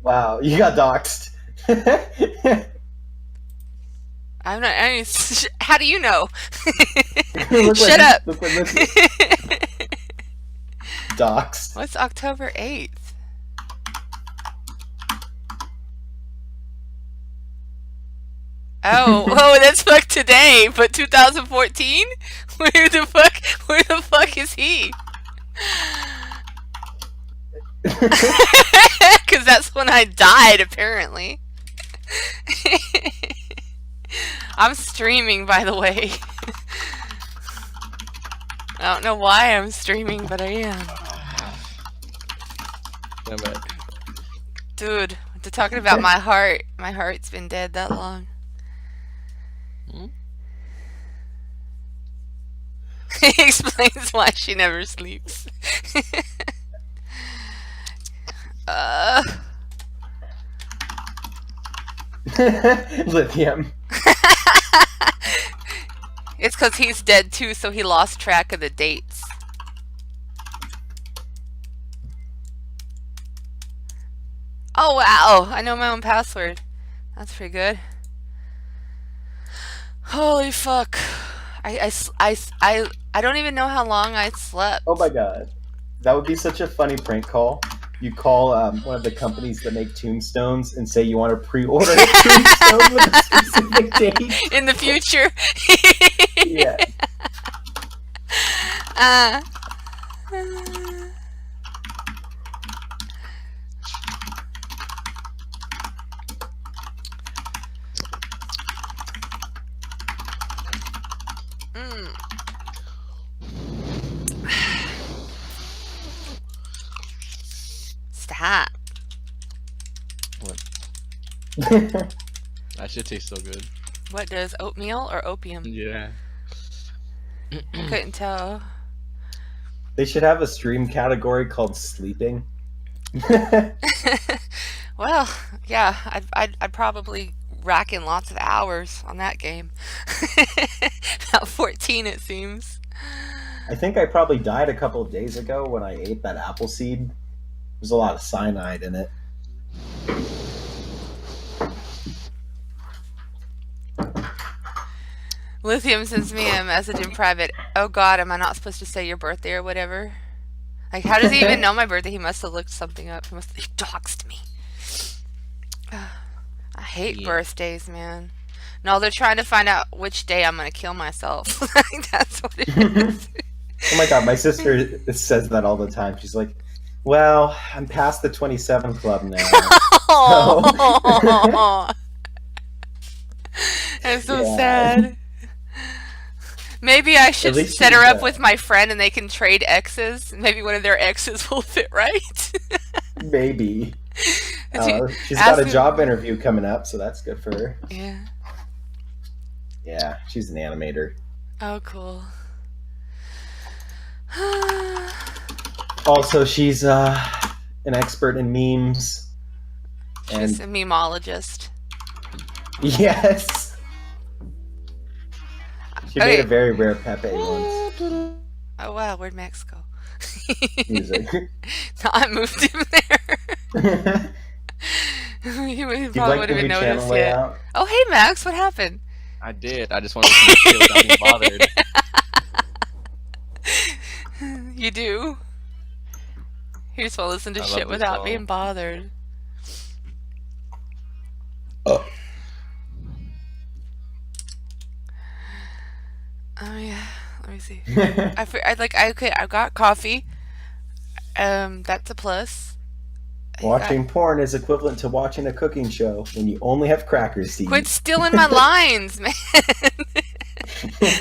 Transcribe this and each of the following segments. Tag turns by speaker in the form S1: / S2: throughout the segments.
S1: Wow, you got doxxed.
S2: I'm not. How do you know?
S1: Look
S2: Shut
S1: what
S2: up.
S1: this is. Doxed.
S2: What's October 8th? Oh, whoa, that's fuck today, but 2014? Where the fuck is he? Because that's when I died, apparently. I'm streaming, by the way. I don't know why I'm streaming, but I am.
S3: Damn it.
S2: Dude, they're talking about my heart. My heart's been dead that long.
S3: Hmm?
S2: He explains why she never sleeps. uh,
S1: Lithium.
S2: it's because he's dead too, so he lost track of the dates. Oh wow, I know my own password. That's pretty good. Holy fuck. I don't even know how long I slept.
S1: Oh my god. That would be such a funny prank call. You call one of the companies that make tombstones and say you want to pre-order a tombstone with a specific date.
S2: In the future.
S1: Yeah.
S2: Stop.
S3: What?
S1: They
S3: That shit tastes so good.
S2: What does oatmeal or opium?
S3: Yeah.
S2: Couldn't tell.
S1: should have a stream category called sleeping.
S2: Well, yeah, I'd probably rack in lots of hours on that game. About 14 it seems.
S1: I think I probably died a couple of days ago when I ate that apple seed. There's a lot of cyanide in it.
S2: Lithium sends me a message in private. Oh god, am I not supposed to say your birthday or whatever? Like, how does he even know my birthday? He must have looked something up. He doxed me. I hate birthdays, man. No, they're trying to find out which day I'm gonna kill myself. Like, that's what it is.
S1: Oh my god, my sister says that all the time. She's like, well, I'm past the 27 club now.
S2: Oh, that's so
S1: Yeah.
S2: sad. Maybe I should
S1: At least
S2: set her
S1: she's,
S2: up with my friend and they can trade exes. Maybe one of their exes will fit right.
S1: Maybe. She's
S2: ask
S1: got a
S2: him-
S1: job interview coming up, so that's good for her.
S2: Yeah.
S1: Yeah, she's an animator.
S2: Oh, cool.
S1: Also, she's an expert in memes.
S2: She's
S1: And
S2: a memologist.
S1: yes, she
S2: Okay.
S1: made a very rare Pepe once.
S2: Oh wow, where'd Max go?
S1: Music.
S2: No, I moved him there. He
S1: Do you
S2: probably
S1: like
S2: would
S1: the
S2: have
S1: new
S2: noticed
S1: channel
S2: yet.
S1: layout?
S2: Oh hey Max, what happened?
S3: I did. I just wanted to see shit without being bothered.
S2: You do? You just want to listen to
S3: I love
S2: shit
S3: this
S2: without
S3: song.
S2: being bothered.
S1: Oh.
S2: Oh yeah, let me see. I got coffee. That's a plus.
S1: Watching porn is equivalent to watching a cooking show when you only have crackers to eat.
S2: Quit stealing my lines, man.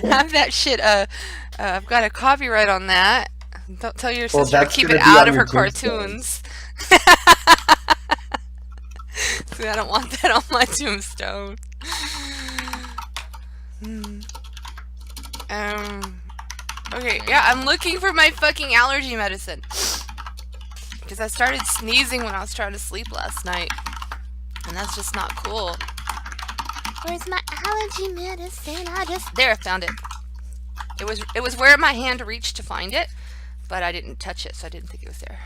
S2: Have that shit. I've got a copyright on that. Don't tell your sister to
S1: that's
S2: keep
S1: gonna
S2: it
S1: be
S2: out
S1: on
S2: of
S1: your
S2: her
S1: tombstone.
S2: cartoons. See, I don't want that on my tombstone. Okay, yeah, I'm looking for my fucking allergy medicine. Because I started sneezing when I was trying to sleep last night. And that's just not cool. Where's my allergy medicine? There, I found it. It was where my hand reached to find it, but I didn't touch it, so I didn't think it was there.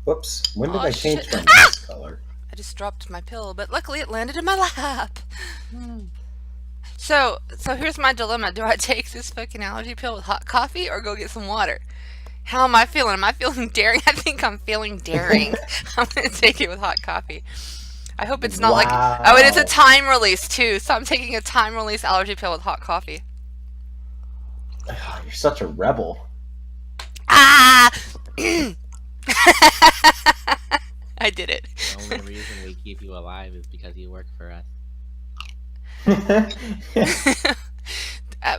S1: Whoops. When did
S2: Oh,
S1: I change
S2: shit.
S1: my mouse color?
S2: I just dropped my pill, but luckily it landed in my lap. So here's my dilemma. Do I take this fucking allergy pill with hot coffee or go get some water? How am I feeling? Am I feeling daring? I think I'm feeling daring. I'm gonna take it with hot coffee. I hope it's not like... Oh, it is a
S1: Wow.
S2: time release too, so I'm taking a time release allergy pill with hot coffee.
S1: You're such a rebel.
S2: Ah! I did it.
S4: The only reason we keep you alive is because you work for us.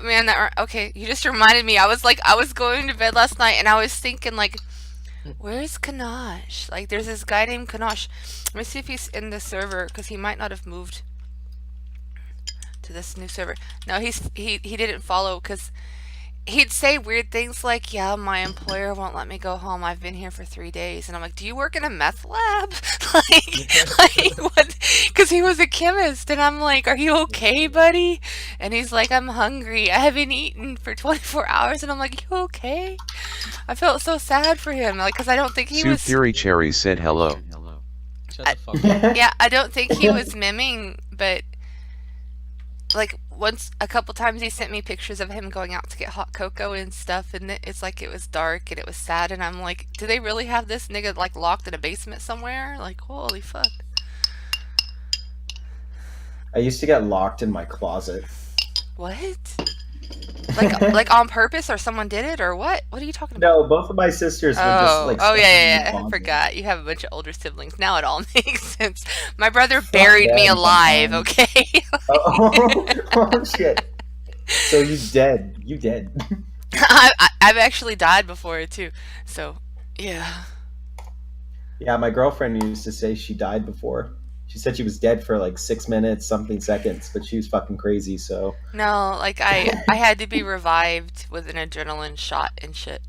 S2: Man, okay, you just reminded me. I was going to bed last night and I was thinking like, where's Kanosh? Like, there's this guy named Kanosh. Let me see if he's in the server because he might not have moved to this new server. No, he didn't follow because he'd say weird things like, yeah, my employer won't let me go home. I've been here for 3 days. And I'm like, do you work in a meth lab? like what? Because he was a chemist. And I'm like, are you okay, buddy? And he's like, I'm hungry. I haven't eaten for 24 hours. And I'm like, you okay? I felt so sad for him. Like, because I don't think he
S5: Sue
S2: was...
S5: Fury Cherry said hello.
S3: Shut the fuck up.
S2: Yeah, I don't think he was miming, but... Like, once, a couple times he sent me pictures of him going out to get hot cocoa and stuff, and it's like it was dark and it was sad, and I'm like, do they really have this nigga, like, locked in a basement somewhere? Like, holy fuck.
S1: I used to get locked in my closet.
S2: What? Like on purpose, or someone did it, or what? What are you talking about?
S1: No, both of my sisters would just like.
S2: Oh
S1: stuff me in
S2: yeah.
S1: the
S2: I
S1: closet.
S2: forgot. You have a bunch of older siblings. Now it all makes sense. My brother buried me
S1: them
S2: alive,
S1: sometimes.
S2: okay?
S1: Oh shit! So you dead? You dead?
S2: I've actually died before too. So, yeah.
S1: Yeah, my girlfriend used to say she died before. She said she was dead for like 6 minutes, something seconds, but she was fucking crazy. So
S2: No, like I had to be revived with an adrenaline shot and shit.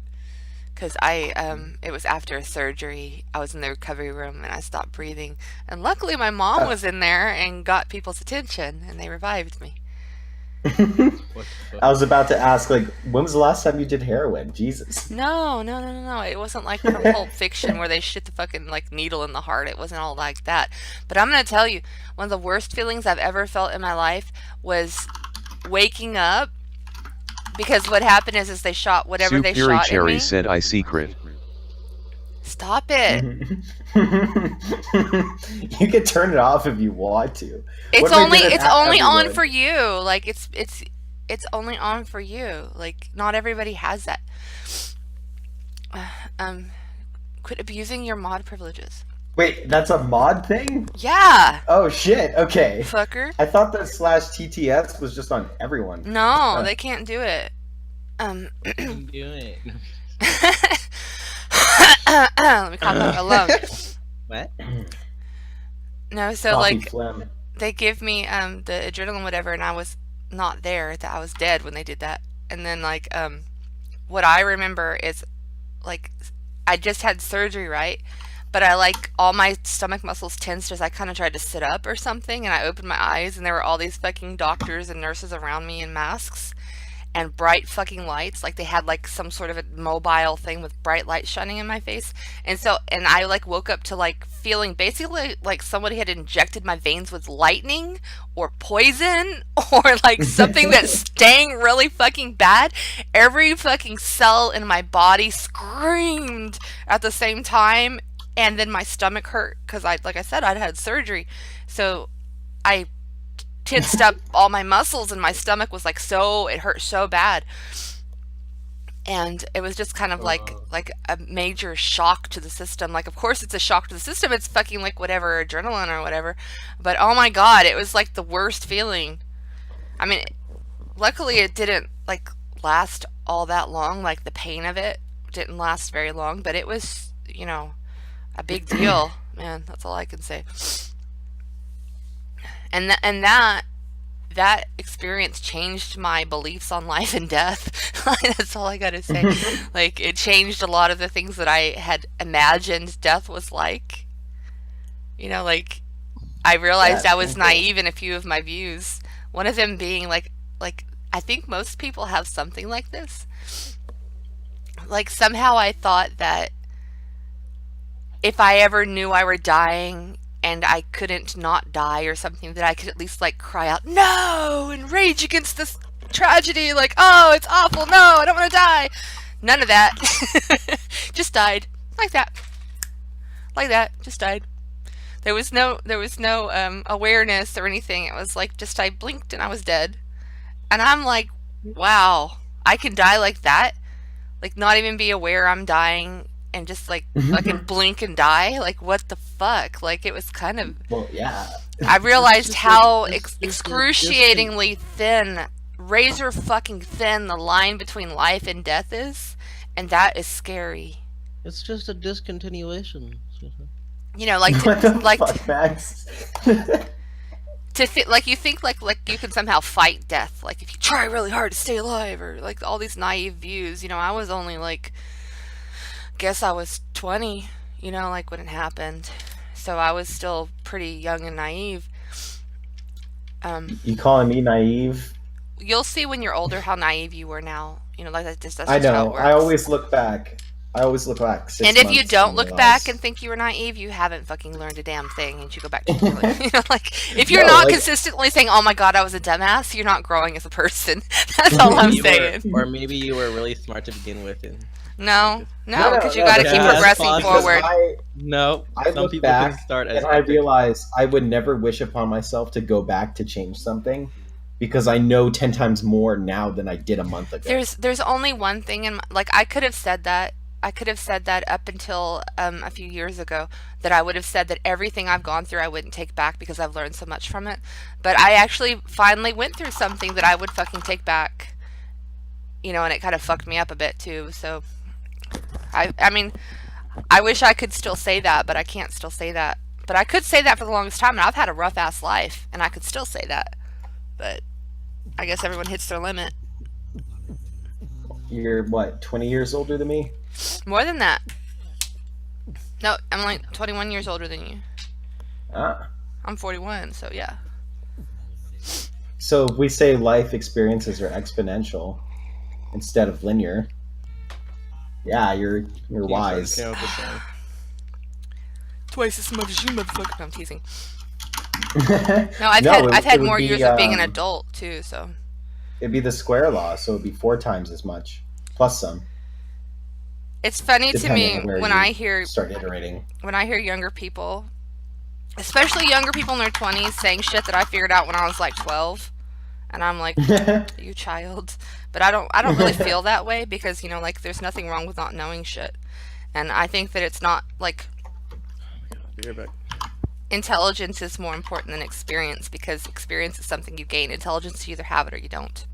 S2: Cause it was after a surgery. I was in the recovery room and I stopped breathing. And luckily my mom was in there and got people's attention and they revived me.
S3: What the fuck?
S1: I was about to ask, like, when was the last time you did heroin? Jesus.
S2: No. It wasn't like from Pulp Fiction where they shit the fucking like needle in the heart. It wasn't all like that. But I'm gonna tell you, one of the worst feelings I've ever felt in my life was waking up, because what happened is they shot whatever
S5: Sue
S2: they
S5: Fury
S2: shot in
S5: Cherry
S2: me.
S5: said I secret.
S2: Stop it.
S1: You can turn it off if you want to.
S2: It's
S1: What if I
S2: only
S1: did it
S2: it's
S1: at
S2: only on
S1: everyone?
S2: for you. Like it's only on for you. Like not everybody has that. Quit abusing your mod privileges.
S1: Wait, that's a mod thing?
S2: Yeah,
S1: Oh shit. Okay.
S2: fucker.
S1: I thought that /TTS was just on everyone.
S2: No, they can't do it.
S4: You do it.
S2: Let me calm down alone.
S4: What?
S2: No, so
S1: Coffee
S2: like
S1: phlegm.
S2: they give me the adrenaline whatever, and I was not there. That I was dead when they did that. And then like what I remember is like I just had surgery, right? But I like all my stomach muscles tensed as I kind of tried to sit up or something, and I opened my eyes and there were all these fucking doctors and nurses around me in masks and bright fucking lights. Like they had like some sort of a mobile thing with bright lights shining in my face. And I like woke up to like feeling basically like somebody had injected my veins with lightning or poison or like something that stung really fucking bad. Every fucking cell in my body screamed at the same time. And then my stomach hurt because like I said, I'd had surgery. So I tensed up all my muscles and my stomach was like it hurt so bad. And it was just kind of like a major shock to the system. Like, of course it's a shock to the system. It's fucking like whatever, adrenaline or whatever. But oh my God, it was like the worst feeling. I mean, luckily it didn't like last all that long. Like the pain of it didn't last very long, but it was, a big deal, man. That's all I can say. And that experience changed my beliefs on life and death. That's all I gotta say. Like it changed a lot of the things that I had imagined death was like. Like I realized I was naive in a few of my views. One of them being like I think most people have something like this. like somehow I thought that if I ever knew I were dying and I couldn't not die or something, that I could at least like cry out no and rage against this tragedy, like, oh, it's awful, no, I don't want to die. None of that. Just died like that, just died. There was no awareness or anything. It was like just I blinked and I was dead. And I'm like, wow, I can die like that, like not even be aware I'm dying and just like I can blink and die. Like what the fuck? Like it was kind of.
S1: Well, yeah.
S2: I realized
S3: just
S2: how
S3: like- it's-
S2: excruciatingly thin, razor fucking thin, the line between life and death is, and that is scary.
S3: It's just a discontinuation.
S2: You know, like
S1: What the
S2: like
S1: fuck, Max?
S2: like you think like you can somehow fight death, like if you try really hard to stay alive, or like all these naive views. You know, I was only like, guess I was 20, you know, like when it happened, so I was still pretty young and naive.
S1: You calling me naive?
S2: You'll see when you're older how naive you were now. You know, like that's just
S1: I
S2: how it
S1: know.
S2: works.
S1: I always look back. 6
S2: And if you
S1: months
S2: don't
S1: and
S2: look
S1: realize-
S2: back and think you were naive, you haven't fucking learned a damn thing, and you should go back to school. You know, like if you're
S1: No,
S2: not
S1: like-
S2: consistently saying, "Oh my god, I was a dumbass," you're not growing as a person. That's all I'm
S3: You were-
S2: saying.
S3: or maybe you were really smart to begin with. And
S2: No,
S1: No,
S2: because you
S1: no,
S2: got to
S1: because-
S2: keep
S3: Yeah,
S2: progressing
S3: that's
S1: because
S2: forward.
S3: no,
S1: I
S3: some
S1: look
S3: people
S1: back
S3: can start as
S1: and I
S3: epic.
S1: realize I would never wish upon myself to go back to change something, because I know 10 times more now than I did a month ago.
S2: There's only one thing in my, like I could have said that. I could have said that up until a few years ago, that I would have said that everything I've gone through I wouldn't take back because I've learned so much from it. But I actually finally went through something that I would fucking take back. You know, and it kind of fucked me up a bit too. So I mean, I wish I could still say that, but I can't still say that. But I could say that for the longest time, and I've had a rough ass life, and I could still say that. But I guess everyone hits their limit.
S1: You're what, 20 years older than me?
S2: More than that. No, I'm like 21 years older than you.
S1: Ah.
S2: I'm 41, so yeah.
S1: So we say life experiences are exponential instead of linear. Yeah, you're wise.
S3: Came up with something.
S2: Twice as much as you, motherfucker. No, I'm teasing. No,
S1: No,
S2: I've had
S1: it would
S2: more
S1: be,
S2: years of being an adult too, so.
S1: It'd be the square law, so it'd be 4 times as much plus some.
S2: It's funny to
S1: Depending
S2: me
S1: on where
S2: when
S1: you
S2: I hear
S1: start iterating.
S2: younger people, especially younger people in their 20s, saying shit that I figured out when I was like 12, and I'm like, you child. But I don't really feel that way, because, you know, like there's nothing wrong with not knowing shit, and I think that it's not like
S3: Be right back.
S2: intelligence is more important than experience, because experience is something you gain. Intelligence, you either have it or you don't.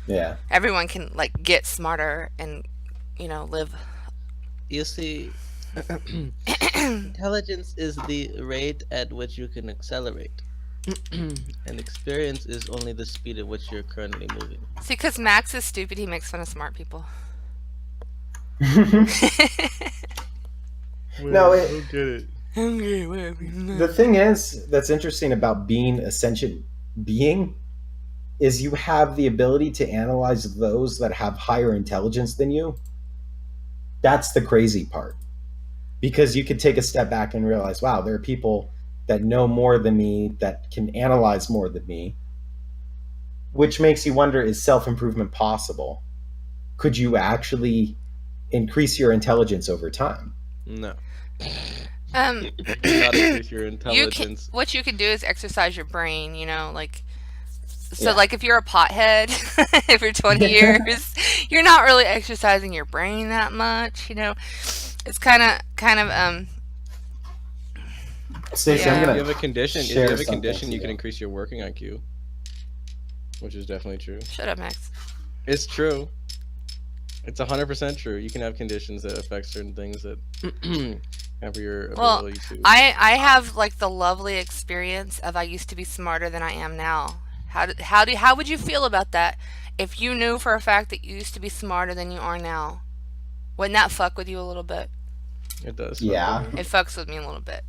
S1: Yeah.
S2: Everyone can like get smarter and, you know, live.
S3: You see, intelligence is the rate at which you can accelerate, and experience is only the speed at which you're currently moving.
S2: See, because Max is stupid, he makes fun of smart people.
S1: No,
S3: I don't get it.
S1: The thing is, that's interesting about being a sentient being, is you have the ability to analyze those that have higher intelligence than you. That's the crazy part. Because you could take a step back and realize, wow, there are people that know more than me, that can analyze more than me. Which makes you wonder, is self-improvement possible? Could you actually increase your intelligence over time?
S3: No.
S2: Um,
S3: You cannot increase your
S2: you
S3: intelligence.
S2: what you can do is exercise your brain, you know, like, so
S1: Yeah.
S2: like if you're a pothead for 20 years, you're not really exercising your brain that much, you know. It's kind of
S1: Stacey,
S2: Yeah.
S1: I'm
S3: If
S1: gonna
S3: you have a condition,
S1: share something
S3: you
S1: to
S3: can
S1: you.
S3: increase your working IQ, which is definitely true.
S2: shut up, Max.
S3: It's true. It's 100% true. You can have conditions that affect certain things that have your
S2: Well,
S3: ability to.
S2: I have like the lovely experience of I used to be smarter than I am now. How would you feel about that if you knew for a fact that you used to be smarter than you are now? Wouldn't that fuck with you a little bit?
S3: It does.
S1: Yeah.
S2: It fucks with me a little bit.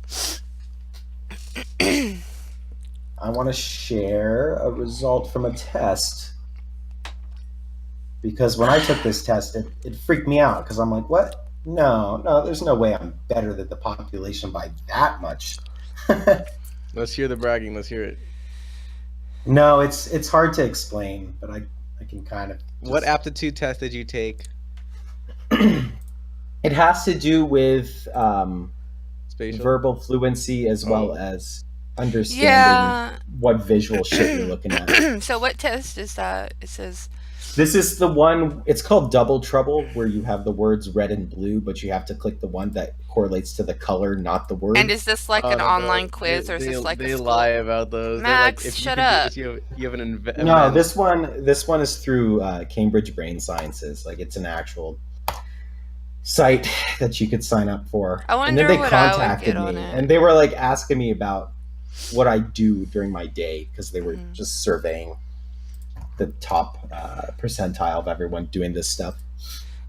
S1: I want to share a result from a test. because when I took this test, it freaked me out because I'm like, what? No, there's no way I'm better than the population by that much.
S6: Let's hear the bragging. Let's hear it.
S1: No, it's hard to explain, but I can kind of.
S6: What aptitude test did you take?
S1: It has to do with
S6: Spatial.
S1: verbal fluency as well
S6: Oh.
S1: as understanding
S2: Yeah.
S1: what visual shit you're looking at.
S2: So what test is that? It says
S1: This is the one, it's called Double Trouble, where you have the words red and blue, but you have to click the one that correlates to the color, not the word.
S2: and is this like an
S6: Oh,
S2: online
S6: bro.
S2: quiz or is this like
S6: they
S2: a school?
S6: lie about those.
S2: Max,
S6: They're like, if
S2: shut
S6: you can do
S2: up.
S6: this, you have an
S1: No, this one is through Cambridge Brain Sciences. Like, it's an actual site that you could sign up for.
S2: I
S1: And then
S2: wonder
S1: they
S2: what I would
S1: contacted
S2: get on
S1: me,
S2: it.
S1: and they were like asking me about what I do during my day because they were
S2: Mhm.
S1: just surveying the top percentile of everyone doing this stuff.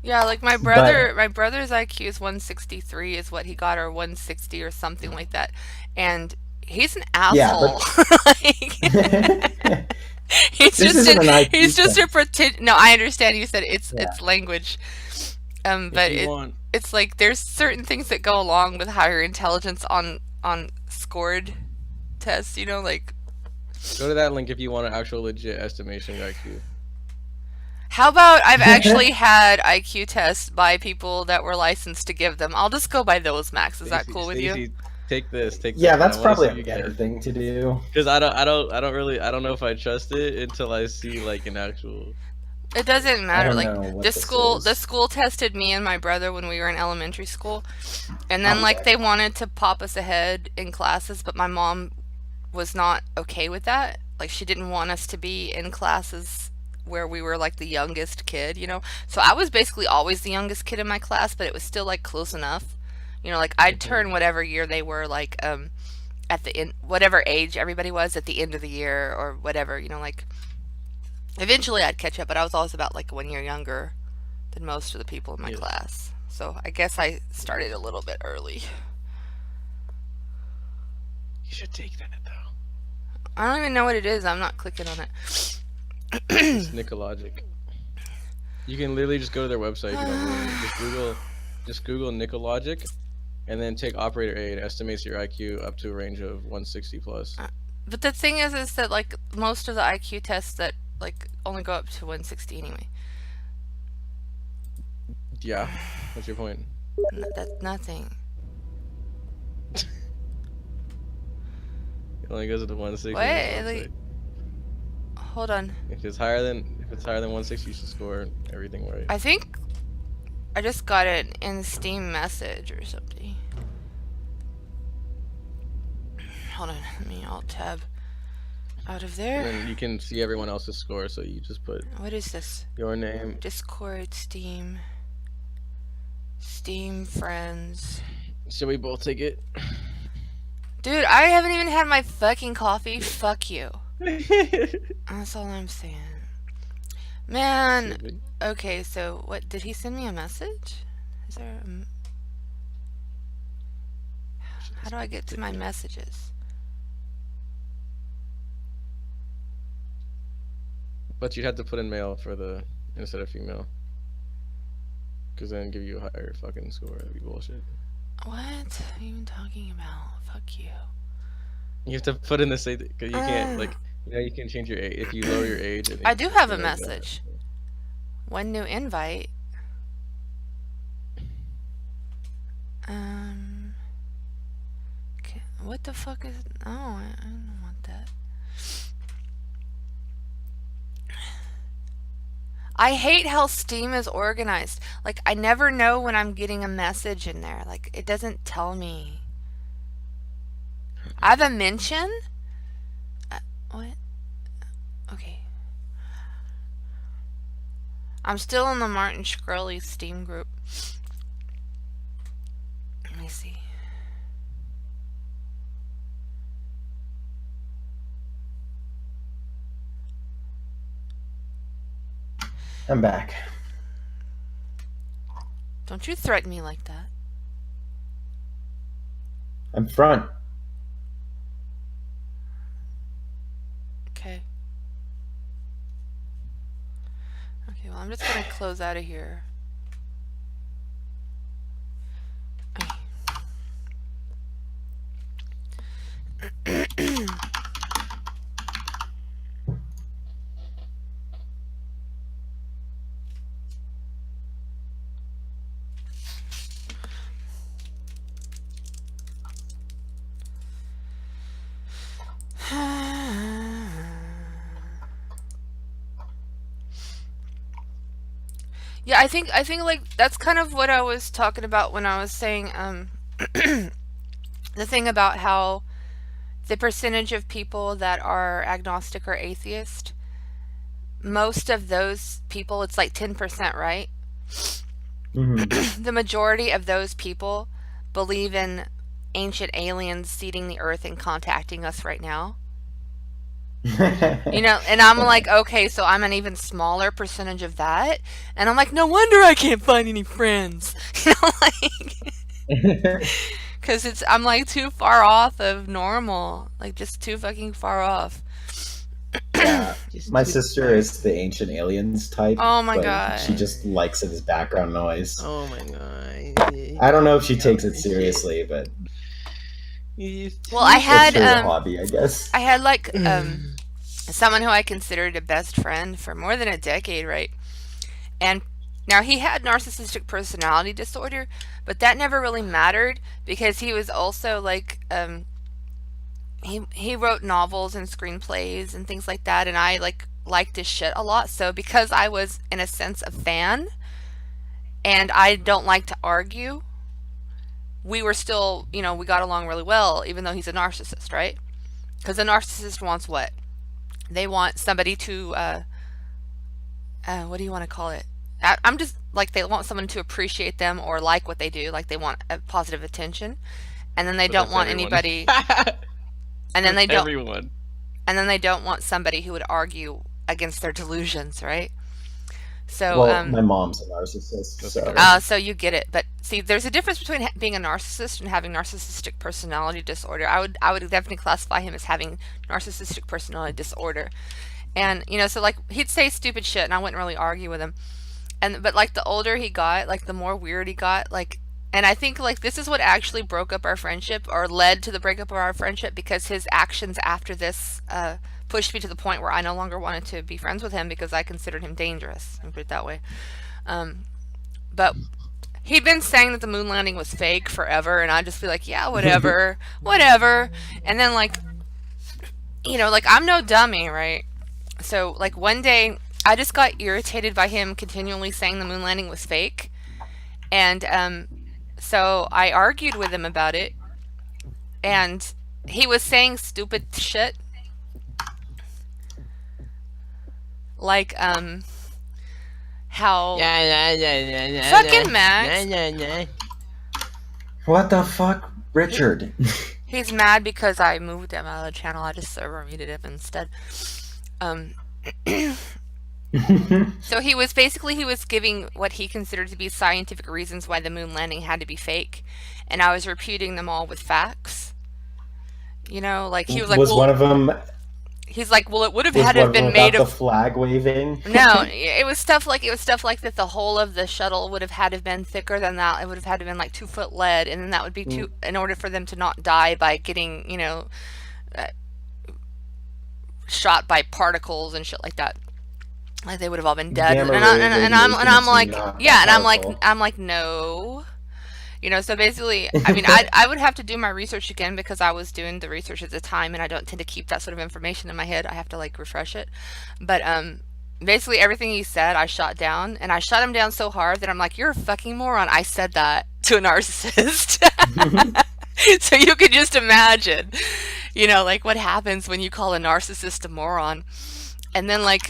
S2: Yeah, like my brother's IQ is 163 is what he got, or 160 or something like that. And he's an
S1: Yeah,
S2: asshole. Like, he's
S1: This
S2: just
S1: isn't an IQ
S2: he's just a
S1: test.
S2: pretend. No, I understand you said it's
S1: Yeah.
S2: language. But
S6: If you want,
S2: it's like there's certain things that go along with higher intelligence on scored tests, you know, like
S6: go to that link if you want an actual legit estimation of IQ.
S2: how about I've actually had IQ tests by people that were licensed to give them. I'll just go by those, Max. Is that cool with you?
S6: Stacey, take this. Take
S1: Yeah,
S6: this.
S1: that's probably a better thing to do.
S6: Because I don't know if I trust it until I see like an actual.
S2: It doesn't matter.
S1: don't
S2: Like
S1: know what
S2: the
S1: this
S2: school,
S1: is.
S2: the school tested me and my brother when we were in elementary school, and then
S1: Oh,
S2: like
S1: okay.
S2: they wanted to pop us ahead in classes, but my mom was not okay with that. Like she didn't want us to be in classes where we were like the youngest kid, you know. So I was basically always the youngest kid in my class, but it was still like close enough. You know, like I'd turn whatever year they were like at the end, whatever age everybody was at the end of the year or whatever, you know, like eventually I'd catch up, but I was always about like 1 year younger than most of the people in my
S6: Yes.
S2: class. So I guess I started a little bit early.
S6: You should take that though.
S2: I don't even know what it is. I'm not clicking on it.
S6: It's Nicologic. You can literally just go to their website. If you don't believe me. Just Google Nicologic, and then take operator A. It estimates your IQ up to a range of 160 plus.
S2: But the thing is that like most of the IQ tests that like only go up to 160 anyway.
S6: Yeah. What's your point?
S2: That's nothing.
S6: It only goes up to 160. on
S2: Wait,
S6: the
S2: like-
S6: website.
S2: Hold on.
S6: If it's higher than 160, you should score everything right.
S2: I think I just got an in Steam message or something. Hold on, let me alt tab out of
S6: And
S2: there.
S6: then you can see everyone else's score, so you just put
S2: What is this?
S6: your name.
S2: Discord, Steam, friends.
S6: Should we both take it?
S2: Dude, I haven't even had my fucking coffee. Fuck you. That's all I'm saying. Man,
S6: Stupid.
S2: okay, so what, did he send me a message? Is there how do I get to my messages?
S6: But you had to put in male for the instead of female. Cause then give you a higher fucking score. That'd be bullshit.
S2: What are you even talking about? Fuck you.
S6: You have to put in the same because you can't like you can change your age if you lower your age.
S2: I do have a message. One new invite. What the fuck is? Oh, I don't want that. I hate how Steam is organized. Like, I never know when I'm getting a message in there. Like, it doesn't tell me. I have a mention? What? Okay. I'm still in the Martin Shkreli Steam group. Let me see.
S1: I'm back.
S2: Don't you threaten me like that.
S1: I'm front.
S2: Okay. Okay, well, I'm just gonna close out of here. Yeah, I think like that's kind of what I was talking about when I was saying the thing about how the percentage of people that are agnostic or atheist, most of those people, it's like 10%, right?
S1: Mhm.
S2: The majority of those people believe in ancient aliens seeding the earth and contacting us right now. You know, and I'm like, okay, so I'm an even smaller percentage of that. And I'm like, no wonder I can't find any friends. You know, like, because I'm like too far off of normal. Like, just too fucking far off.
S1: Yeah.
S3: Just
S1: My
S3: too
S1: sister
S3: far.
S1: is the ancient aliens type.
S2: Oh my
S1: but
S2: God.
S1: She just likes it as background noise.
S3: Oh my god.
S1: I don't know if she takes it seriously, but
S2: Well, I had
S1: it's her hobby, I guess.
S2: I had like someone who I considered a best friend for more than a decade, right? And now he had narcissistic personality disorder, but that never really mattered because he was also like he wrote novels and screenplays and things like that, and I liked his shit a lot. So because I was in a sense a fan and I don't like to argue, we were still, you know, we got along really well even though he's a narcissist, right? Because a narcissist wants what? They want somebody to what do you want to call it? I'm just like, they want someone to appreciate them or like what they do, like they want a positive attention, and then they
S6: But
S2: don't
S6: that's
S2: want
S6: everyone.
S2: anybody, and then they don't,
S6: Everyone.
S2: and then they don't want somebody who would argue against their delusions, right? So
S1: Well, my mom's a narcissist,
S6: That's
S1: so
S6: okay.
S2: so you get it, but see, there's a difference between being a narcissist and having narcissistic personality disorder. I would definitely classify him as having narcissistic personality disorder, and you know, so like he'd say stupid shit, and I wouldn't really argue with him, and but like the older he got, like the more weird he got, like, and I think like this is what actually broke up our friendship or led to the breakup of our friendship, because his actions after this pushed me to the point where I no longer wanted to be friends with him because I considered him dangerous. I'll put it that way. But he'd been saying that the moon landing was fake forever, and I'd just be like, yeah, whatever, whatever. And then like, you know, like I'm no dummy, right? So like one day I just got irritated by him continually saying the moon landing was fake, and so I argued with him about it, and he was saying stupid shit like how fucking Max,
S1: what the fuck, Richard?
S2: he's mad because I moved him out of the channel. I just server muted him instead. So he was giving what he considered to be scientific reasons why the moon landing had to be fake, and I was refuting them all with facts. You know, like he was like,
S1: was
S2: well,
S1: one of them?
S2: he's like, well, it would have
S1: Was
S2: had
S1: one
S2: to have
S1: of them
S2: been
S1: about
S2: made
S1: the
S2: of.
S1: flag waving?
S2: No, it was stuff like that the whole of the shuttle would have had to have been thicker than that. It would have had to have been like 2-foot lead, and then that would be too, in order for them to not die by getting, you know, shot by particles and shit like that. Like they would have all been dead.
S1: Gamma
S2: And,
S1: ray
S2: I'm
S1: radiation
S2: like,
S1: is not
S2: yeah,
S1: that
S2: and
S1: powerful.
S2: I'm like, no. You know, so basically, I mean, I would have to do my research again because I was doing the research at the time, and I don't tend to keep that sort of information in my head. I have to like refresh it. But basically everything he said, I shot down, and I shot him down so hard that I'm like, you're a fucking moron. I said that to a narcissist. So you could just imagine, you know, like what happens when you call a narcissist a moron. And then like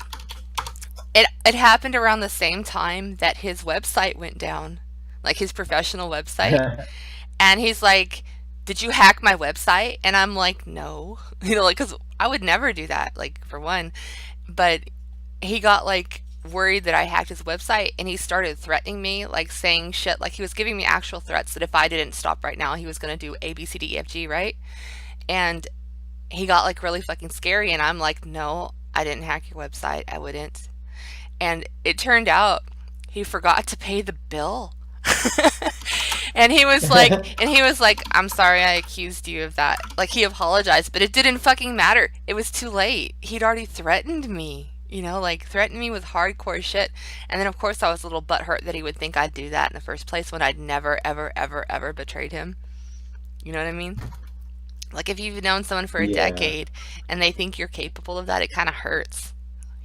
S2: it happened around the same time that his website went down, like his professional website. And he's like, did you hack my website? And I'm like, no. You know, like, because I would never do that, like, for one. But he got like worried that I hacked his website, and he started threatening me, like saying shit, like he was giving me actual threats that if I didn't stop right now, he was going to do A, B, C, D, E, F, G, right? And he got like really fucking scary, and I'm like, no, I didn't hack your website. I wouldn't. And it turned out he forgot to pay the bill. And he was like, I'm sorry I accused you of that. Like, he apologized, but it didn't fucking matter. It was too late. He'd already threatened me, you know, like threatened me with hardcore shit. And then of course I was a little butthurt that he would think I'd do that in the first place when I'd never, ever, ever, ever betrayed him. You know what I mean? Like, if you've known someone for a
S1: Yeah.
S2: decade and they think you're capable of that, it kind of hurts,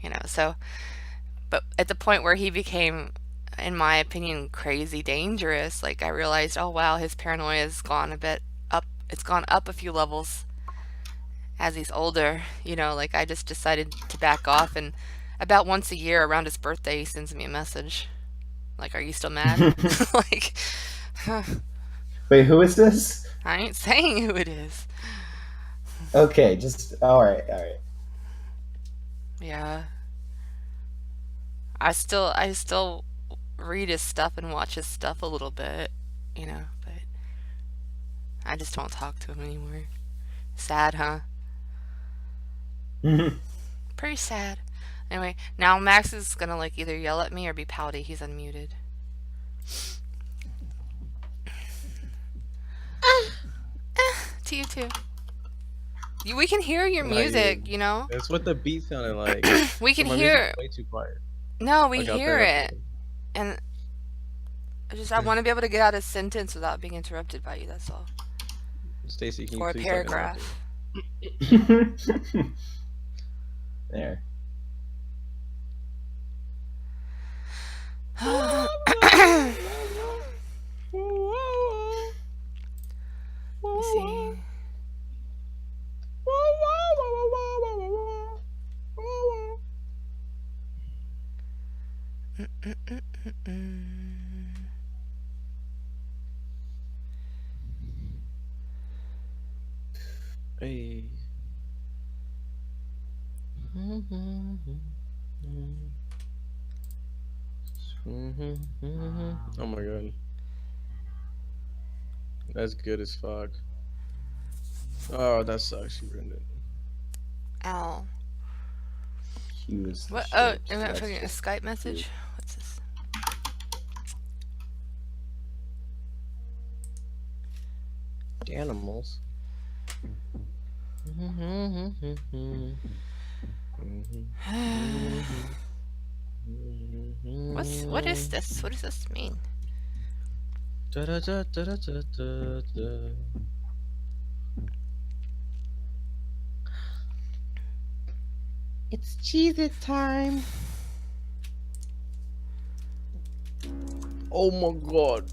S2: you know. So, but at the point where he became, in my opinion, crazy dangerous, like, I realized, oh wow, his paranoia has gone a bit up. It's gone up a few levels as he's older, you know. Like, I just decided to back off, and about once a year around his birthday he sends me a message like, are you still mad? Like,
S1: Wait, who is this?
S2: I ain't saying who it is.
S1: Okay, just all right.
S2: Yeah. I still read his stuff and watch his stuff a little bit, you know, but I just don't talk to him anymore. Sad, huh? Pretty sad. Anyway, now Max is gonna like either yell at me or be pouty. He's unmuted. To you too. We can hear your
S6: Not
S2: music,
S6: you.
S2: you know?
S6: That's what the beat sounded like.
S2: We can
S6: My
S2: hear
S6: music's way too quiet.
S2: No, we
S6: Like out
S2: hear
S6: there.
S2: it. And I want to be able to get out a sentence without being interrupted by you, that's all.
S6: Stacy, can you
S2: Or a
S6: please let me know?
S2: paragraph.
S1: There.
S2: Let me see.
S6: Hey. Oh my god. That's good as fuck. Oh, that sucks. You ruined it.
S2: Ow.
S1: He was the
S2: What?
S1: shit,
S2: Oh,
S1: so
S2: am I
S1: that's
S2: fucking a
S1: just
S2: Skype message? What's this?
S6: Animals.
S2: What is this? What does this mean?
S3: It's Cheez-It time.
S6: Oh my god.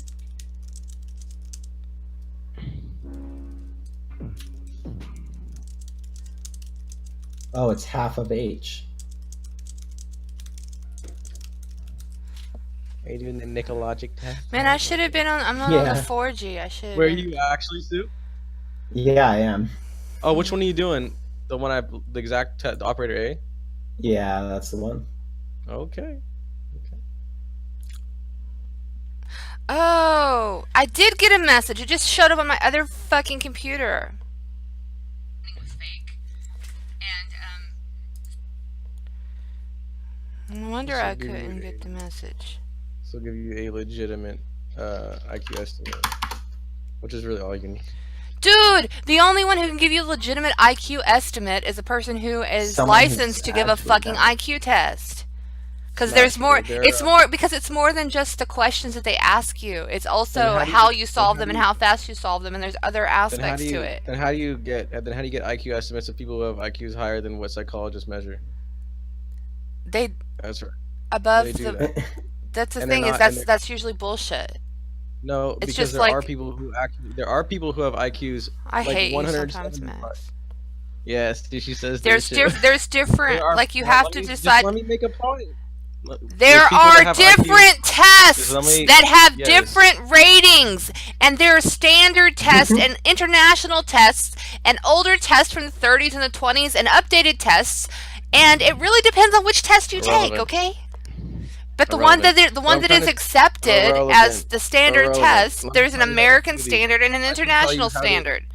S1: Oh, it's half of H.
S3: Are you doing the Nicologic test?
S2: Man, I should have been on. I'm not on the 4G. I should.
S6: Where are you actually, Sue?
S1: Yeah, I am.
S6: Oh, which one are you doing? The one the exact the operator A?
S1: Yeah, that's the one.
S6: Okay.
S2: Oh, I did get a message. It just showed up on my other fucking computer. It was fake. And no wonder I
S6: Should be
S2: couldn't
S6: reading.
S2: get the message.
S6: This will give you a legitimate IQ estimate, which is really all you need.
S2: Dude, the only one who can give you a legitimate IQ estimate is a person who is
S1: Someone who's
S2: licensed to give a
S1: actually
S2: fucking
S1: done it.
S2: IQ test. Because
S6: Not
S2: there's
S6: true.
S2: more.
S6: There
S2: It's
S6: are-
S2: more because it's more than just the questions that they ask you. It's also
S6: how do you-
S2: how you
S6: then
S2: solve
S6: how
S2: them
S6: do
S2: and
S6: you-
S2: how fast you solve them, and there's other
S6: Then how
S2: aspects
S6: do you
S2: to it.
S6: then how do you get IQ estimates of people who have IQs higher than what psychologists measure?
S2: They
S6: That's right.
S2: above
S6: They do
S2: the.
S6: that.
S2: That's the
S6: And they're
S2: thing is
S6: not- and they're-
S2: that's usually bullshit.
S6: No,
S2: It's
S6: because
S2: just
S6: there are
S2: like-
S6: people who actually who have IQs.
S2: I
S6: like
S2: hate you
S6: 175.
S2: sometimes, Max.
S6: Yes, she says
S2: There's
S6: this shit.
S2: there's different.
S6: There are-
S2: Like you
S6: well,
S2: have
S6: let
S2: to
S6: me- just
S2: decide.
S6: Let me make a point.
S2: There
S6: There's people
S2: are
S6: that have IQs.
S2: different tests
S6: let me-
S2: that have
S6: yes.
S2: different ratings, and there are standard tests and international tests and older tests from the 30s and the 20s and updated tests, and it really depends on which test you take.
S6: Irrelevant.
S2: Okay. But the
S6: Irrelevant.
S2: one that
S6: I'm
S2: is
S6: trying to-
S2: accepted as
S6: Irrelevant.
S2: the standard
S6: Irrelevant.
S2: test,
S6: Let me
S2: there's an
S6: tell you how
S2: American
S6: to do these.
S2: standard and an
S6: I can tell you
S2: international
S6: how to-
S2: standard.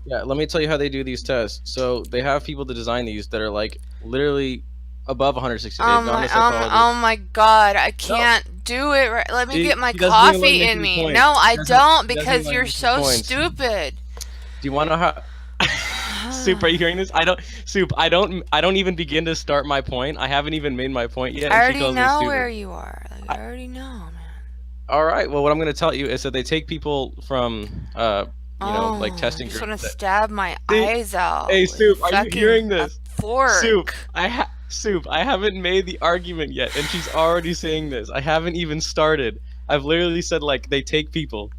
S6: Yeah, let me tell you how they do these tests. So they have people to design these that are like literally above 160.
S2: Oh
S6: They've gone
S2: my,
S6: to psychologists.
S2: oh my god, I can't do it right. Let me
S6: He-
S2: get my
S6: he doesn't even let
S2: coffee
S6: me
S2: in
S6: make
S2: me.
S6: the
S2: No,
S6: point.
S2: I
S6: He doesn't-
S2: don't
S6: he doesn't
S2: because
S6: let
S2: you're
S6: me make the
S2: so
S6: points.
S2: stupid.
S6: Do you want to know how? Soup, are you hearing this? Soup, I don't even begin to start my point. I haven't even made my point yet.
S2: I
S6: and she
S2: already
S6: calls me
S2: know
S6: stupid.
S2: where you are. Like, I already know, man.
S6: All right. Well, what I'm going to tell you is that they take people from, like testing
S2: You just
S6: groups.
S2: want to
S6: that-
S2: stab my
S6: See-
S2: eyes out.
S6: Hey,
S2: with
S6: Soup, are you
S2: fucking
S6: hearing
S2: a
S6: this?
S2: fork.
S6: Soup, Soup, I haven't made the argument yet, and she's already saying this. I haven't even started. I've literally said, like, they take people.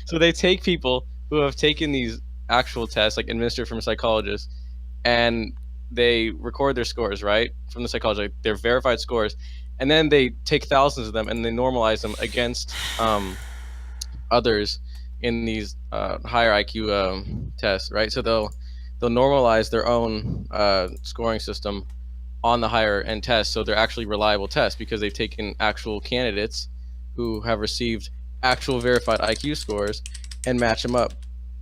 S6: So they take people who have taken these actual tests, like administered from a psychologist, and they record their scores, right? From the psychologist, like, their verified scores, and then they take thousands of them and they normalize them against others in these higher IQ tests, right? So they'll normalize their own scoring system on the higher end tests, so they're actually reliable tests because they've taken actual candidates who have received actual verified IQ scores and match them up.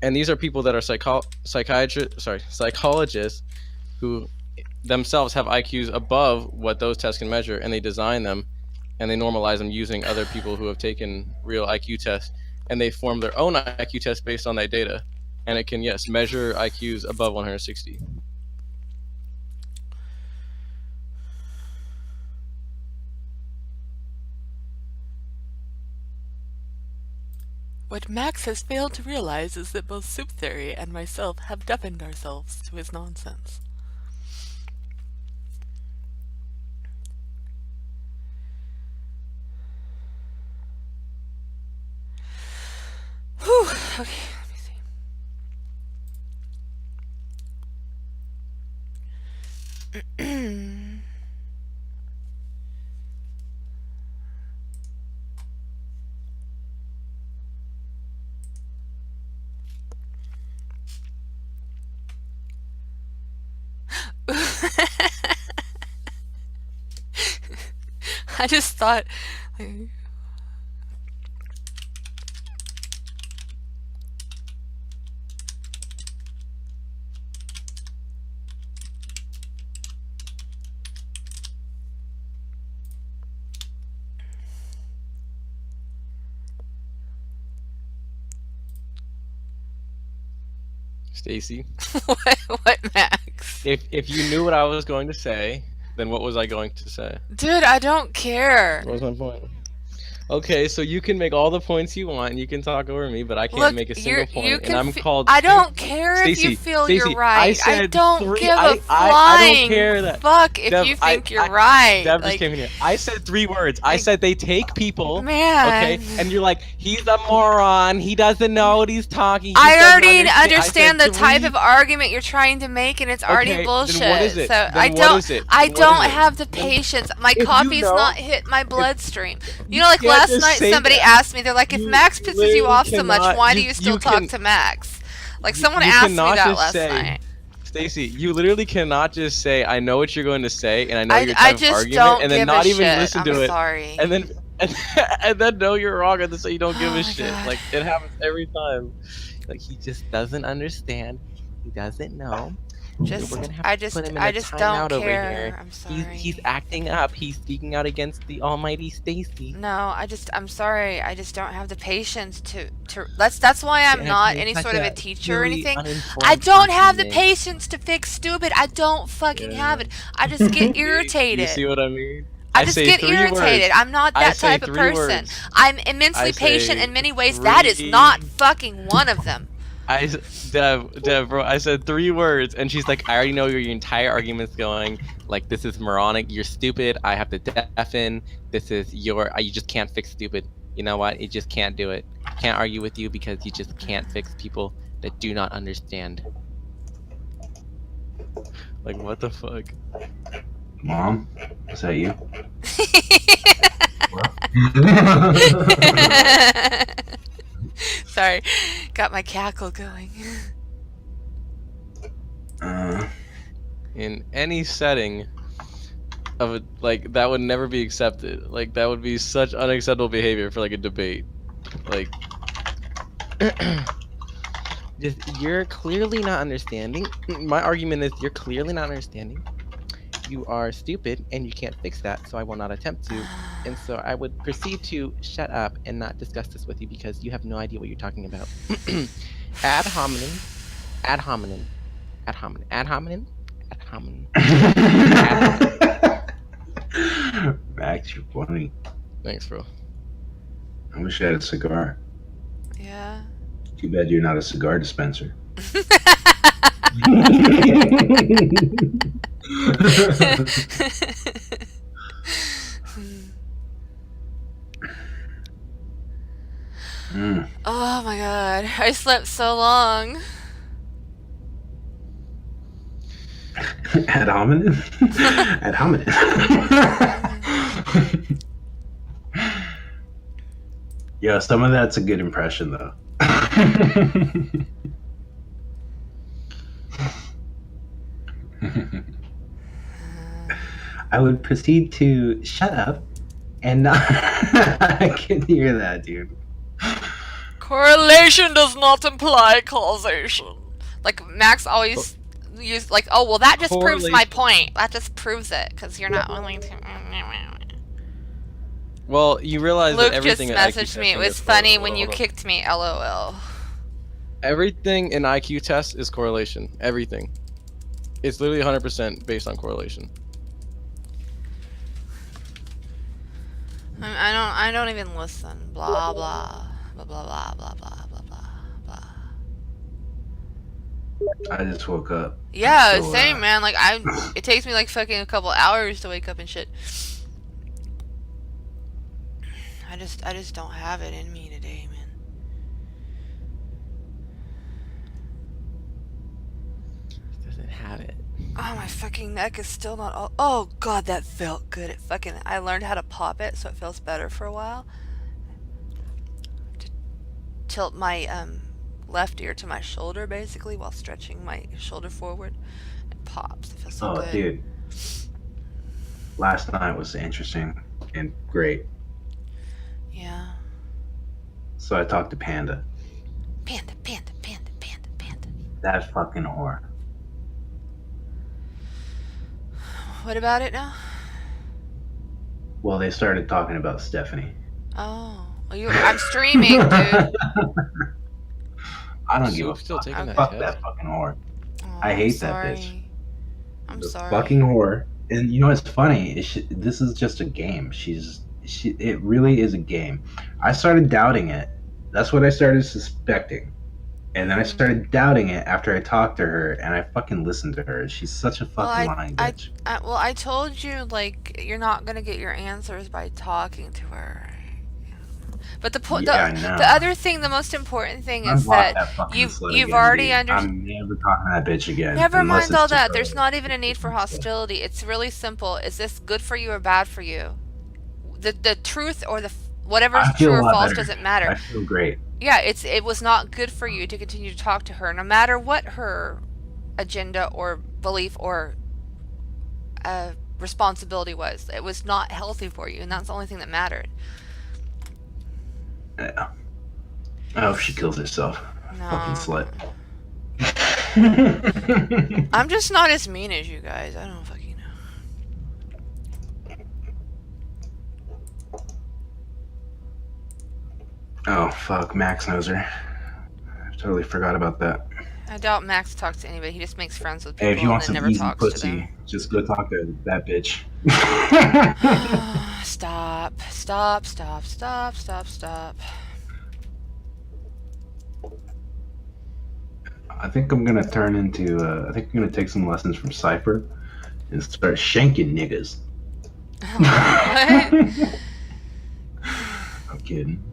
S6: And these are people that are psychologists who themselves have IQs above what those tests can measure, and they design them and they normalize them using other people who have taken real IQ tests, and they form their own IQ test based on that data, and it can, yes, measure IQs above 160.
S2: What Max has failed to realize is that both Soup Theory and myself have deafened ourselves to his nonsense. Whew, okay, let me see. I just thought.
S6: Stacy,
S2: What, Max?
S6: if you knew what I was going to say, then what was I going to say?
S2: Dude, I don't care.
S6: What was my point? Okay, so you can make all the points you want, and you can talk over me, but I can't
S2: Look,
S6: make a single
S2: you're-
S6: point,
S2: you
S6: and
S2: can
S6: I'm
S2: fe-
S6: called.
S2: I don't care if you
S6: Stacey,
S2: feel
S6: Stacey,
S2: you're right. I
S6: said
S2: don't
S6: three-
S2: give a
S6: I
S2: flying
S6: don't care that.
S2: fuck if
S6: Dev,
S2: you think you're
S6: I-
S2: right.
S6: Deb just
S2: Like,
S6: came in here. I said 3 words. I said they take people.
S2: man.
S6: Okay, and you're like, he's a moron. He doesn't know what he's talking. He
S2: I
S6: doesn't
S2: already
S6: I
S2: understand
S6: said
S2: the type
S6: 3
S2: of argument you're trying to make, and it's already
S6: Okay,
S2: bullshit.
S6: then what is it?
S2: So
S6: Then
S2: I
S6: what
S2: don't.
S6: is it?
S2: I
S6: Then what
S2: don't
S6: is it?
S2: have the patience. My
S6: you
S2: coffee's
S6: know-
S2: not hit my bloodstream. You know, like
S6: can't
S2: last
S6: just
S2: night,
S6: say
S2: somebody
S6: that.
S2: asked me, they're like, if
S6: You
S2: Max pisses you
S6: literally
S2: off so much,
S6: cannot-
S2: why do
S6: you-
S2: you still
S6: you
S2: talk
S6: can-
S2: to Max? Like,
S6: You-
S2: someone
S6: you
S2: asked me
S6: cannot
S2: that
S6: just
S2: last
S6: say-
S2: night.
S6: Stacey, you literally cannot just say, "I know what you're going to say," and I know your
S2: I
S6: type of
S2: just
S6: argument,
S2: don't
S6: and
S2: give
S6: then not
S2: a
S6: even
S2: shit.
S6: listen
S2: I'm
S6: to it,
S2: sorry.
S6: and then know you're wrong, and then say you don't give
S2: Oh
S6: a
S2: my
S6: shit.
S2: God.
S6: Like it happens every time. Like he just doesn't understand. He doesn't know.
S2: Just,
S6: We're gonna have
S2: I
S6: to
S2: just,
S6: put him in
S2: I
S6: a
S2: just
S6: timeout
S2: don't
S6: over
S2: care.
S6: here.
S2: I'm sorry.
S6: He's acting up. He's speaking out against the almighty Stacy.
S2: No, I'm sorry. I just don't have the patience to. That's why I'm not any sort of a teacher or anything. I don't have the patience to fix stupid. I don't fucking
S6: Yeah.
S2: have it. I just get
S6: You
S2: irritated.
S6: see what I mean?
S2: I just
S6: say
S2: get
S6: 3
S2: irritated.
S6: words.
S2: I'm not
S6: I
S2: that
S6: say
S2: type of
S6: 3
S2: person.
S6: words.
S2: I'm immensely
S6: I
S2: patient
S6: say
S2: in many ways. That is
S6: 3
S2: not fucking one of them.
S6: Dev, bro, I said 3 words, and she's like, I already know where your entire argument's going. Like, this is moronic. You're stupid. I have to deafen. This is you just can't fix stupid. You know what? You just can't do it. Can't argue with you because you just can't fix people that do not understand. Like, what the fuck?
S7: Mom, is that you?
S2: Sorry, got my cackle going.
S6: In any setting of a, like, that would never be accepted. Like, that would be such unacceptable behavior for like a debate. Like, just, you're clearly not understanding. My argument is you're clearly not understanding.
S3: you are stupid and you can't fix that, so I will not attempt to. And so I would proceed to shut up and not discuss this with you because you have no idea what you're talking about. Ad hominem, ad hominem, ad hominem, ad hominem, ad hominem.
S7: Max, you're funny.
S6: Thanks, bro.
S7: I wish I had a cigar.
S2: Yeah.
S7: Too bad you're not a cigar dispenser. Mm.
S2: Oh my god, I slept so long.
S7: Ad hominem? Ad hominem. Yo, some of that's a good impression, though. I would proceed to shut up and not. I can hear that, dude.
S2: Correlation does not imply causation. Like Max always use like, oh well, that just proves my point. That just proves it because you're not willing to.
S6: Well, you realize
S2: Luke
S6: that everything
S2: just
S6: in IQ
S2: messaged me. It
S6: testing
S2: was
S6: is
S2: funny
S6: hold
S2: when
S6: on,
S2: you
S6: hold on.
S2: kicked me. LOL.
S6: Everything in IQ tests is correlation. Everything. It's literally 100% based on correlation.
S2: I don't even listen. Blah blah blah blah blah blah blah blah blah.
S7: I just woke up.
S2: Yeah,
S7: So,
S2: same man. Like it takes me like fucking a couple hours to wake up and shit. I just don't have it in me today, man.
S3: Doesn't have it.
S2: Oh, my fucking neck is still not all. Oh god, that felt good. I learned how to pop it, so it feels better for a while. To tilt my left ear to my shoulder, basically, while stretching my shoulder forward. It pops. It feels so good.
S7: Dude. Last night was interesting and great.
S2: Yeah.
S7: So I talked to Panda.
S2: Panda, panda, panda, panda, panda.
S7: That fucking whore.
S2: What about it now?
S7: Well, they started talking about Stephanie.
S2: Oh, well, I'm streaming, dude.
S7: I don't give a
S6: Soup's still
S7: fuck.
S6: taking that
S7: Fuck
S6: test?
S7: that fucking whore.
S2: Oh,
S7: I
S2: I'm
S7: hate that bitch.
S2: sorry. I'm
S7: The
S2: sorry.
S7: fucking whore. And you know what's funny? This is just a game. It really is a game. I started doubting it. That's what I started suspecting. And then I started doubting it after I talked to her, and I fucking listened to her. She's such a fucking lying bitch.
S2: Well, I told you, like, you're not gonna get your answers by talking to her. But the
S7: Yeah, I know.
S2: the other thing, the most important thing is
S7: Unblock
S2: that
S7: fucking
S2: you've
S7: slut
S2: you've
S7: again,
S2: already
S7: dude.
S2: understood.
S7: I'm never talking to that bitch again.
S2: Never
S7: unless
S2: mind
S7: it's
S2: all
S7: just
S2: that.
S7: a-
S2: There's not even a need for hostility. It's really simple. Is this good for you or bad for you? The truth or whatever's
S7: I feel
S2: true
S7: a
S2: or
S7: lot
S2: false
S7: better.
S2: doesn't matter.
S7: I feel great.
S2: Yeah, it was not good for you to continue to talk to her, no matter what her agenda or belief or responsibility was. It was not healthy for you, and that's the only thing that mattered.
S7: Yeah. I hope she kills herself.
S2: No.
S7: Fucking slut.
S2: I'm just not as mean as you guys. I don't fucking know.
S7: Oh, fuck. Max knows her. I totally forgot about that.
S2: I doubt Max talks to anybody. He just makes friends with people
S7: Hey, if you want
S2: and
S7: some
S2: then never
S7: easy
S2: talks to
S7: pussy,
S2: them.
S7: just go talk to that bitch.
S2: Stop. Stop, stop, stop, stop, stop.
S7: I think I'm gonna turn into. I think I'm gonna take some lessons from Cypher and start shanking niggas.
S2: What?
S7: I'm kidding.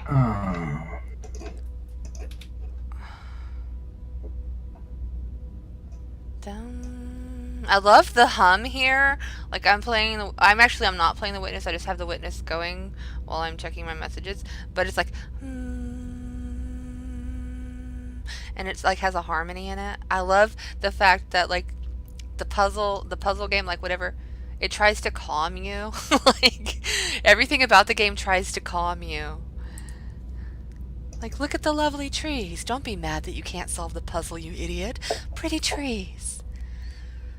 S7: Oh.
S2: I love the hum here. Like I'm not playing the Witness. I just have the Witness going while I'm checking my messages. But it's like, and it's like has a harmony in it. I love the fact that like the puzzle game, like whatever, it tries to calm you. Like everything about the game tries to calm you. Like, look at the lovely trees. Don't be mad that you can't solve the puzzle, you idiot. Pretty trees.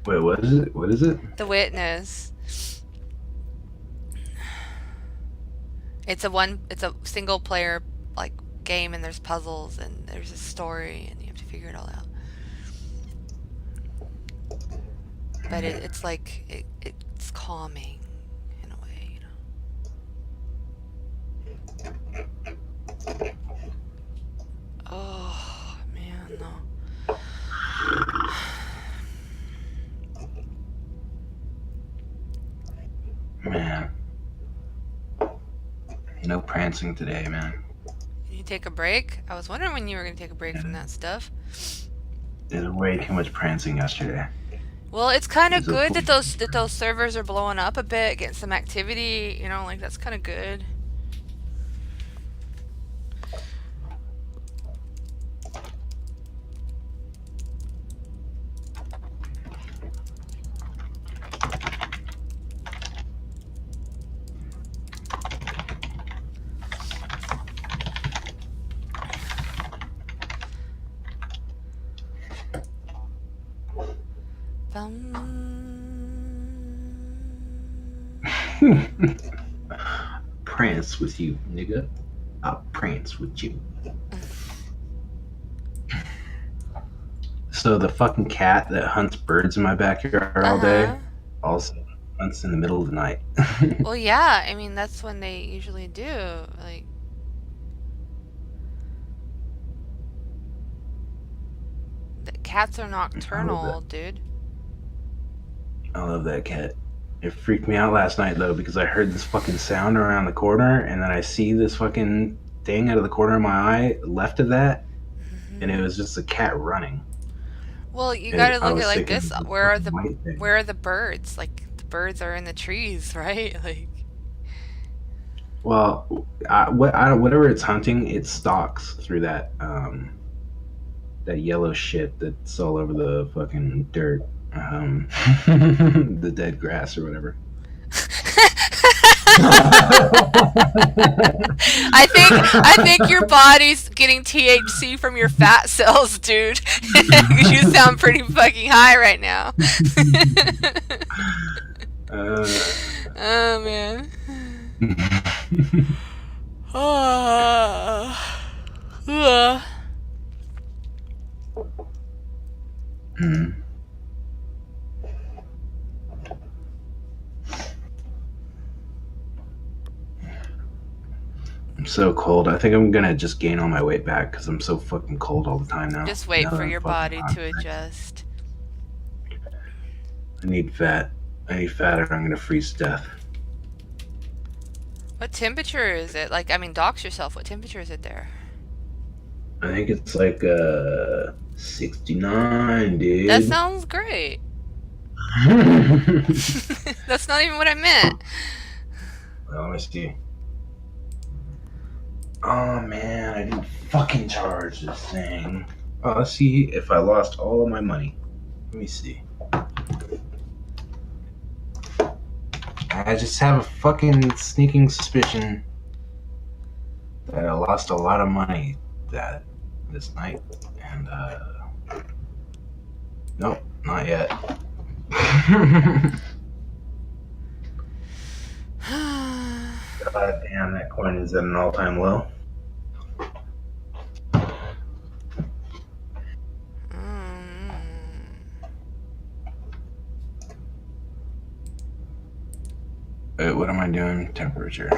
S7: Wait, what is it? What is it?
S2: The Witness. It's a single player like game, and there's puzzles and there's a story and you have to figure it all out. But it's like it's calming in a way, you know. Oh man, no.
S7: Man. No prancing today, man.
S2: You take a break? I was wondering when you were gonna take a break from that stuff.
S7: There's way too much prancing yesterday.
S2: Well, it's kind of
S7: Is it
S2: good
S7: full?
S2: that those servers are blowing up a bit, getting some activity. You know, like that's kind of good.
S7: Prance with you, nigga. I'll prance with you. So the fucking cat that hunts birds in my backyard all day also hunts in the middle of the night.
S2: Well, yeah. I mean, that's when they usually do. Like, the cats are nocturnal, dude.
S7: I love that cat. It freaked me out last night though because I heard this fucking sound around the corner and then I see this fucking thing out of the corner of my eye left of that and it was just a cat running.
S2: Well, you
S7: And
S2: gotta
S7: I
S2: look
S7: was
S2: at it like
S7: thinking
S2: this.
S7: of the
S2: Where are
S7: fucking
S2: the
S7: white thing.
S2: where are the birds? Like, the birds are in the trees, right? Like,
S7: Well, whatever it's hunting, it stalks through that that yellow shit that's all over the fucking dirt, the dead grass or whatever.
S2: I think your body's getting THC from your fat cells, dude. You sound pretty fucking high right now. Oh man.
S7: Mm. I'm so cold. I think I'm gonna just gain all my weight back because I'm so fucking cold all the time now.
S2: Just wait
S7: Now
S2: for
S7: that I'm
S2: your
S7: fucking
S2: body
S7: hot.
S2: to adjust.
S7: I need fat. I need fat or I'm gonna freeze to death.
S2: What temperature is it? Like, I mean, dox yourself. What temperature is it there?
S7: I think it's like 69, dude.
S2: That sounds great. That's not even what I meant.
S7: Well, let me see. Oh man, I didn't fucking charge this thing. Oh, let's see if I lost all of my money. Let me see. I just have a fucking sneaking suspicion that I lost a lot of money this night, and nope, not yet. God damn, that coin is at an all-time low. Wait, what am I doing? Temperature.